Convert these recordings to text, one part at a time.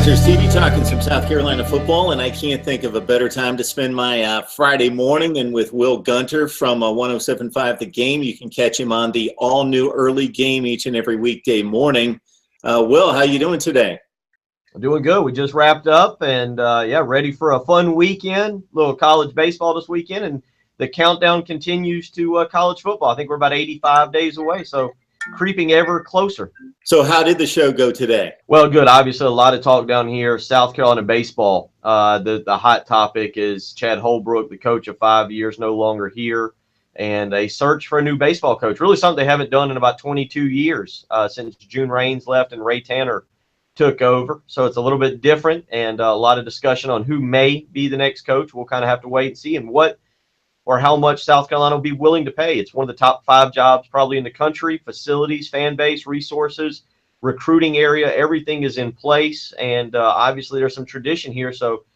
MarkRogersTV talking some South Carolina football, and I can't think of a better time to spend my Friday morning than with Will Gunter from 107.5 The Game. You can catch him on the all-new early game each and every weekday morning. Will, how you doing today? I'm doing good. We just wrapped up and, ready for a fun weekend. A little college baseball this weekend, and the countdown continues to college football. I think we're about 85 days away, so creeping ever closer. So how did the show go today? Well, good. Obviously, a lot of talk down here. South Carolina baseball. The hot topic is Chad Holbrook, the coach of 5 years, no longer here, and a search for a new baseball coach. Really something they haven't done in about 22 years since June Raines left and Ray Tanner took over. So it's a little bit different, and a lot of discussion on who may be the next coach. We'll kind of have to wait and see, and what or how much South Carolina will be willing to pay. It's one of the top 5 jobs probably in the country. Facilities, fan base, resources, recruiting area, everything is in place, and obviously there's some tradition here. So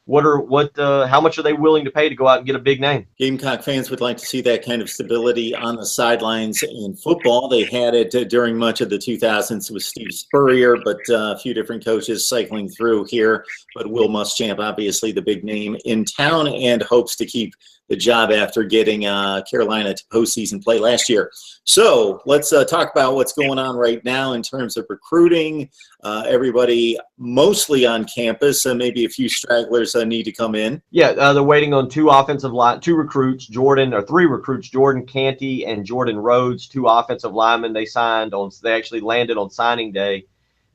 how much are they willing to pay to go out and get a big name? Gamecock fans would like to see that kind of stability on the sidelines in football. They had it during much of the 2000s with Steve Spurrier, but a few different coaches cycling through here. But Will Muschamp, obviously the big name in town, and hopes to keep the job after getting Carolina to postseason play last year. So let's talk about what's going on right now in terms of recruiting. Everybody mostly on campus, maybe a few stragglers need to come in. Yeah, they're waiting on three recruits, Jordan Canty and Jordan Rhodes, 2 offensive linemen they actually landed on signing day,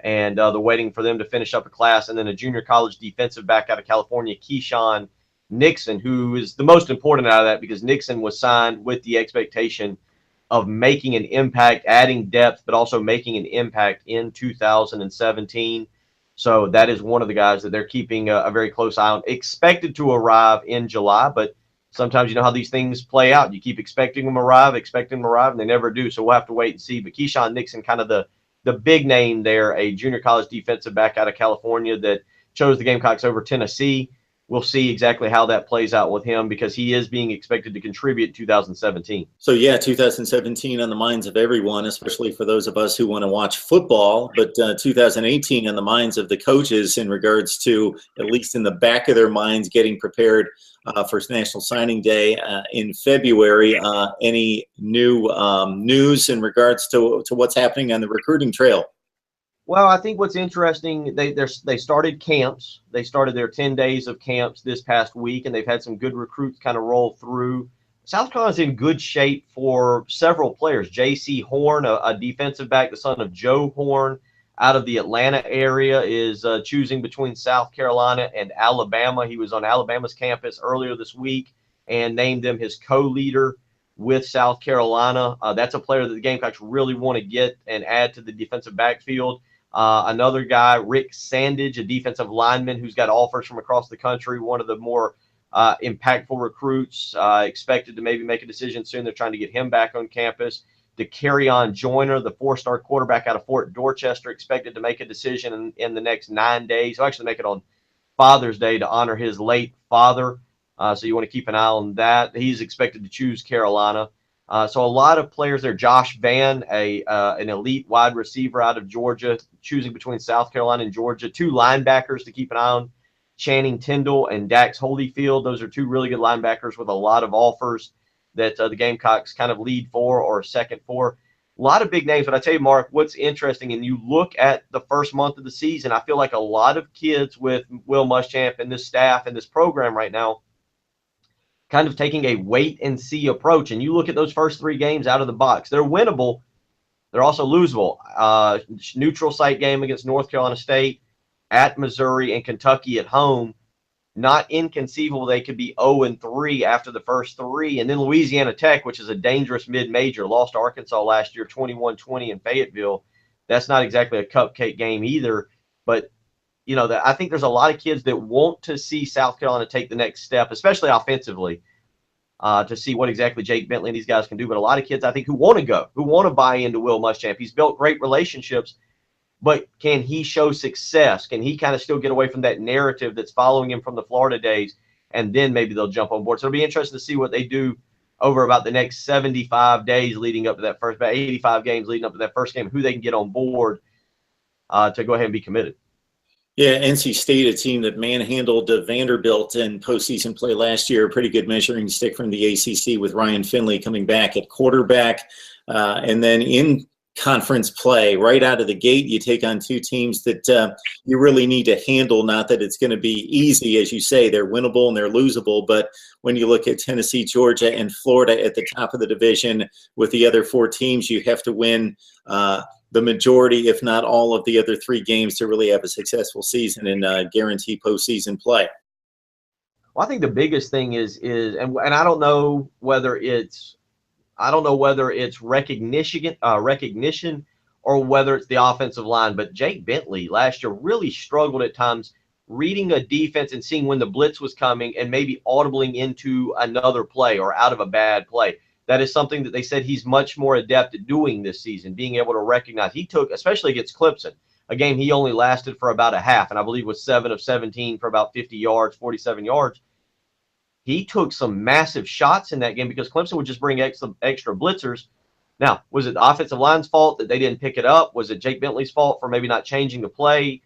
and they're waiting for them to finish up a class, and then a junior college defensive back out of California, Keyshawn Nixon, who is the most important out of that because Nixon was signed with the expectation of making an impact, adding depth, but also making an impact in 2017. So that is one of the guys that they're keeping a very close eye on. Expected to arrive in July, but sometimes you know how these things play out. You keep expecting them to arrive, and they never do. So we'll have to wait and see. But Keyshawn Nixon, kind of the big name there, a junior college defensive back out of California that chose the Gamecocks over Tennessee. We'll see exactly how that plays out with him because he is being expected to contribute in 2017. So, yeah, 2017 on the minds of everyone, especially for those of us who want to watch football, but 2018 on the minds of the coaches in regards to, at least in the back of their minds, getting prepared for National Signing Day in February. Any new news in regards to what's happening on the recruiting trail? Well, I think what's interesting, they started camps. They started their 10 days of camps this past week, and they've had some good recruits kind of roll through. South Carolina's in good shape for several players. J.C. Horn, a defensive back, the son of Joe Horn, out of the Atlanta area, is choosing between South Carolina and Alabama. He was on Alabama's campus earlier this week and named them his co-leader with South Carolina. That's a player that the Gamecocks really want to get and add to the defensive backfield. Another guy, Rick Sandage, a defensive lineman who's got offers from across the country, one of the more impactful recruits, expected to maybe make a decision soon. They're trying to get him back on campus. DeCarrion Joyner, the 4-star quarterback out of Fort Dorchester, expected to make a decision in the next 9 days. He'll actually make it on Father's Day to honor his late father. So you want to keep an eye on that. He's expected to choose Carolina. So a lot of players there. Josh Vann, an elite wide receiver out of Georgia, choosing between South Carolina and Georgia. 2 linebackers to keep an eye on, Channing Tindall and Dax Holyfield. Those are 2 really good linebackers with a lot of offers that the Gamecocks kind of lead for or second for. A lot of big names. But I tell you, Mark, what's interesting, and you look at the first month of the season, I feel like a lot of kids with Will Muschamp and this staff and this program right now kind of taking a wait-and-see approach. And you look at those first 3 games out of the box. They're winnable. They're also losable. Neutral site game against North Carolina State, at Missouri, and Kentucky at home. Not inconceivable they could be 0-3 after the first 3. And then Louisiana Tech, which is a dangerous mid-major, lost to Arkansas last year 21-20 in Fayetteville. That's not exactly a cupcake game either. But you know, I think there's a lot of kids that want to see South Carolina take the next step, especially offensively, to see what exactly Jake Bentley and these guys can do. But a lot of kids, I think, who want to buy into Will Muschamp. He's built great relationships, but can he show success? Can he kind of still get away from that narrative that's following him from the Florida days? And then maybe they'll jump on board. So it'll be interesting to see what they do over about the next 75 days leading up to that first, about 85 games leading up to that first game, who they can get on board to go ahead and be committed. Yeah, NC State, a team that manhandled Vanderbilt in postseason play last year, a pretty good measuring stick from the ACC with Ryan Finley coming back at quarterback. And then in conference play, right out of the gate, you take on two teams that you really need to handle. Not that it's going to be easy, as you say, they're winnable and they're losable. But when you look at Tennessee, Georgia, and Florida at the top of the division with the other four teams, you have to win the majority, if not all, of the other three games to really have a successful season and guarantee postseason play. Well, I think the biggest thing is and I don't know whether it's recognition or whether it's the offensive line, but Jake Bentley last year really struggled at times reading a defense and seeing when the blitz was coming and maybe audibling into another play or out of a bad play. That is something that they said he's much more adept at doing this season, being able to recognize. He took, especially against Clemson, a game he only lasted for about a half, and I believe was 7 of 17 for about 50 yards, 47 yards. He took some massive shots in that game because Clemson would just bring extra blitzers. Now, was it the offensive line's fault that they didn't pick it up? Was it Jake Bentley's fault for maybe not changing the play?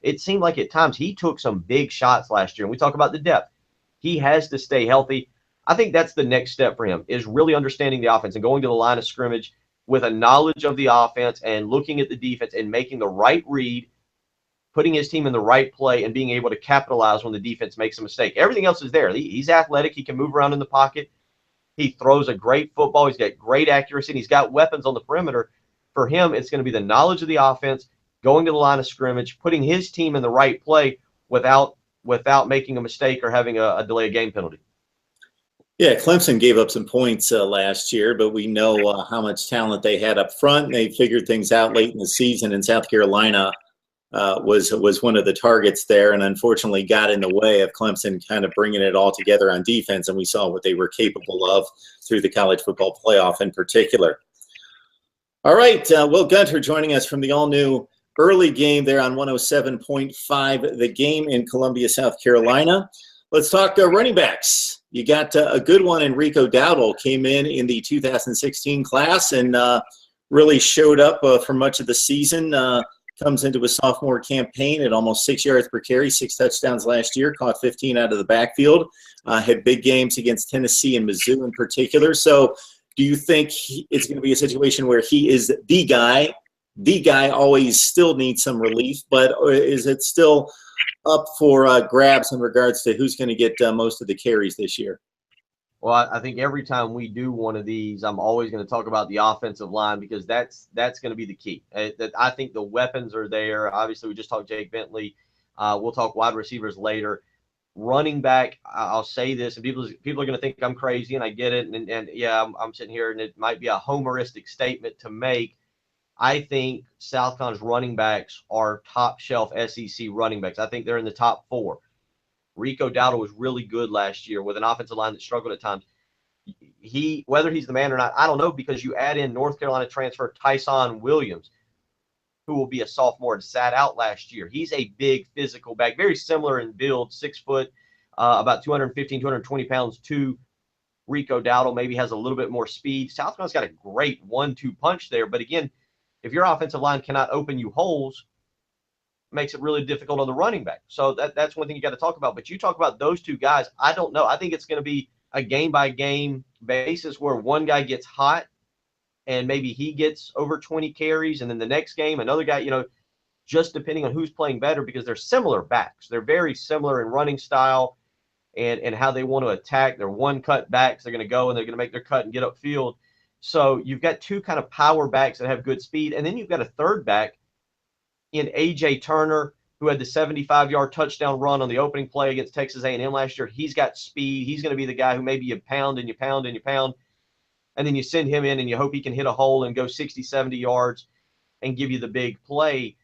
It seemed like at times he took some big shots last year. And we talk about the depth. He has to stay healthy. I think that's the next step for him, is really understanding the offense and going to the line of scrimmage with a knowledge of the offense and looking at the defense and making the right read, putting his team in the right play, and being able to capitalize when the defense makes a mistake. Everything else is there. He's athletic. He can move around in the pocket. He throws a great football. He's got great accuracy, and he's got weapons on the perimeter. For him, it's going to be the knowledge of the offense, going to the line of scrimmage, putting his team in the right play without making a mistake or having a delay of game penalty. Yeah, Clemson gave up some points last year, but we know how much talent they had up front. They figured things out late in the season, and South Carolina was one of the targets there, and unfortunately got in the way of Clemson kind of bringing it all together on defense, and we saw what they were capable of through the college football playoff in particular. All right, Will Gunter joining us from the all-new early game there on 107.5, The Game in Columbia, South Carolina. Let's talk running backs. You got a good one in Rico Dowdle, came in the 2016 class and really showed up for much of the season. Comes into a sophomore campaign at almost 6 yards per carry, 6 touchdowns last year, caught 15 out of the backfield, had big games against Tennessee and Mizzou in particular. So do you think it's going to be a situation where he is the guy? The guy always still needs some relief, but is it still up for grabs in regards to who's going to get most of the carries this year? Well, I think every time we do one of these, I'm always going to talk about the offensive line because that's going to be the key. I think the weapons are there. Obviously, we just talked Jake Bentley. We'll talk wide receivers later. Running back, I'll say this, and people are going to think I'm crazy, and I get it. And yeah, I'm sitting here, and it might be a homeristic statement to make. I think South Carolina's running backs are top shelf SEC running backs. I think they're in the top 4. Rico Dowdle was really good last year with an offensive line that struggled at times. Whether he's the man or not, I don't know, because you add in North Carolina transfer Tyson Williams, who will be a sophomore and sat out last year. He's a big physical back, very similar in build, 6 foot, about 215, 220 pounds to Rico Dowdle. Maybe has a little bit more speed. South Carolina's got a great 1-2 punch there. But again, if your offensive line cannot open you holes, makes it really difficult on the running back. So that's one thing you got to talk about. But you talk about those two guys, I don't know. I think it's going to be a game-by-game basis where one guy gets hot and maybe he gets over 20 carries, and then the next game, another guy, just depending on who's playing better, because they're similar backs. They're very similar in running style and how they want to attack. They're one-cut backs. They're going to go and they're going to make their cut and get upfield. So you've got two kind of power backs that have good speed, and then you've got a third back in A.J. Turner, who had the 75-yard touchdown run on the opening play against Texas A&M last year. He's got speed. He's going to be the guy who maybe you pound and you pound and you pound, and then you send him in and you hope he can hit a hole and go 60, 70 yards and give you the big play.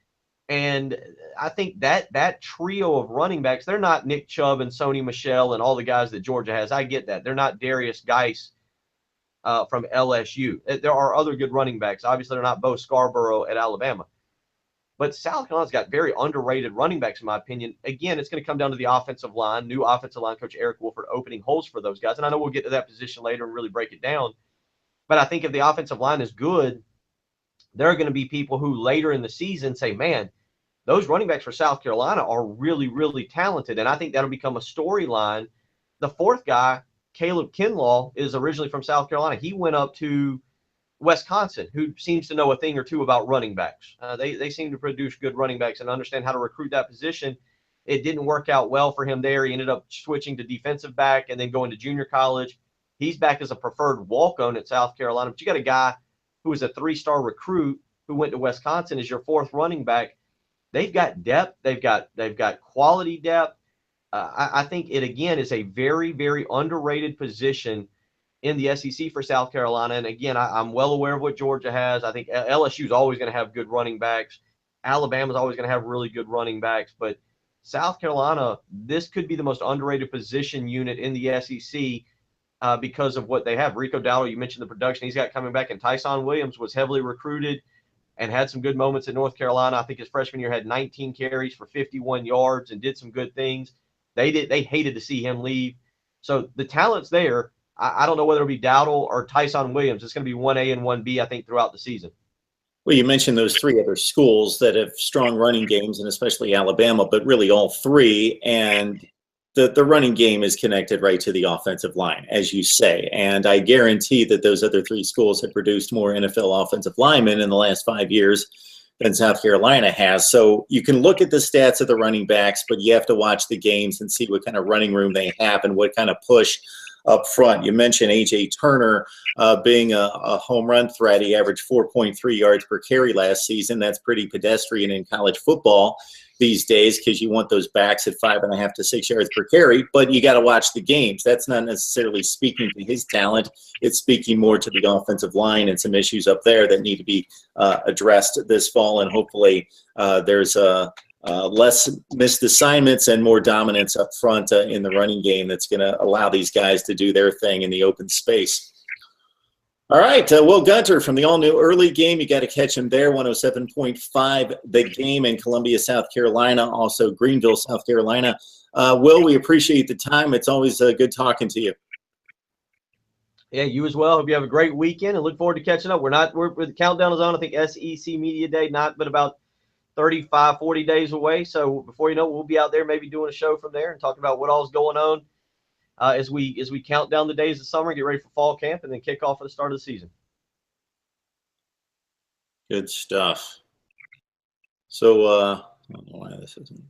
And I think that trio of running backs, they're not Nick Chubb and Sony Michel and all the guys that Georgia has. I get that. They're not Darius Geis from LSU. There are other good running backs. Obviously, they're not Bo Scarborough at Alabama. But South Carolina's got very underrated running backs, in my opinion. Again, it's going to come down to the offensive line, new offensive line coach Eric Wolford opening holes for those guys. And I know we'll get to that position later and really break it down. But I think if the offensive line is good, there are going to be people who later in the season say, man, those running backs for South Carolina are really, really talented, and I think that'll become a storyline. The fourth guy, Caleb Kinlaw, is originally from South Carolina. He went up to Wisconsin, who seems to know a thing or two about running backs. They seem to produce good running backs and understand how to recruit that position. It didn't work out well for him there. He ended up switching to defensive back and then going to junior college. He's back as a preferred walk-on at South Carolina. But you got a guy who was a 3-star recruit who went to Wisconsin as your fourth running back. They've got depth. They've got quality depth. I think it, again, is a very, very underrated position in the SEC for South Carolina. And again, I'm well aware of what Georgia has. I think LSU is always going to have good running backs. Alabama is always going to have really good running backs. But South Carolina, this could be the most underrated position unit in the SEC because of what they have. Rico Dowdle, you mentioned the production he's got coming back, and Tyson Williams was heavily recruited and had some good moments in North Carolina. I think his freshman year had 19 carries for 51 yards and did some good things. They hated to see him leave. So the talent's there. I don't know whether it'll be Dowdle or Tyson Williams. It's going to be 1A and 1B, I think, throughout the season. Well, you mentioned those 3 other schools that have strong running games, and especially Alabama, but really all 3. And the running game is connected right to the offensive line, as you say. And I guarantee that those other 3 schools have produced more NFL offensive linemen in the last 5 years than South Carolina has. So you can look at the stats of the running backs, but you have to watch the games and see what kind of running room they have and what kind of push up front. You mentioned A.J. Turner being a home run threat. He averaged 4.3 yards per carry last season. That's pretty pedestrian in college football these days because you want those backs at 5.5 to 6 yards per carry, but you got to watch the games. That's not necessarily speaking to his talent. It's speaking more to the offensive line and some issues up there that need to be addressed this fall, and hopefully there's less missed assignments and more dominance up front in the running game that's going to allow these guys to do their thing in the open space. All right, Will Gunter from the all-new early game. You got to catch him there, 107.5 The Game in Columbia, South Carolina, also Greenville, South Carolina. Will, we appreciate the time. It's always good talking to you. Yeah, you as well. Hope you have a great weekend and look forward to catching up. We're the countdown is on. I think SEC Media Day, not but about 35, 40 days away. So before you know it, we'll be out there maybe doing a show from there and talking about what all is going on as we count down the days of summer, get ready for fall camp, and then kick off for the start of the season. Good stuff. So I don't know why this isn't.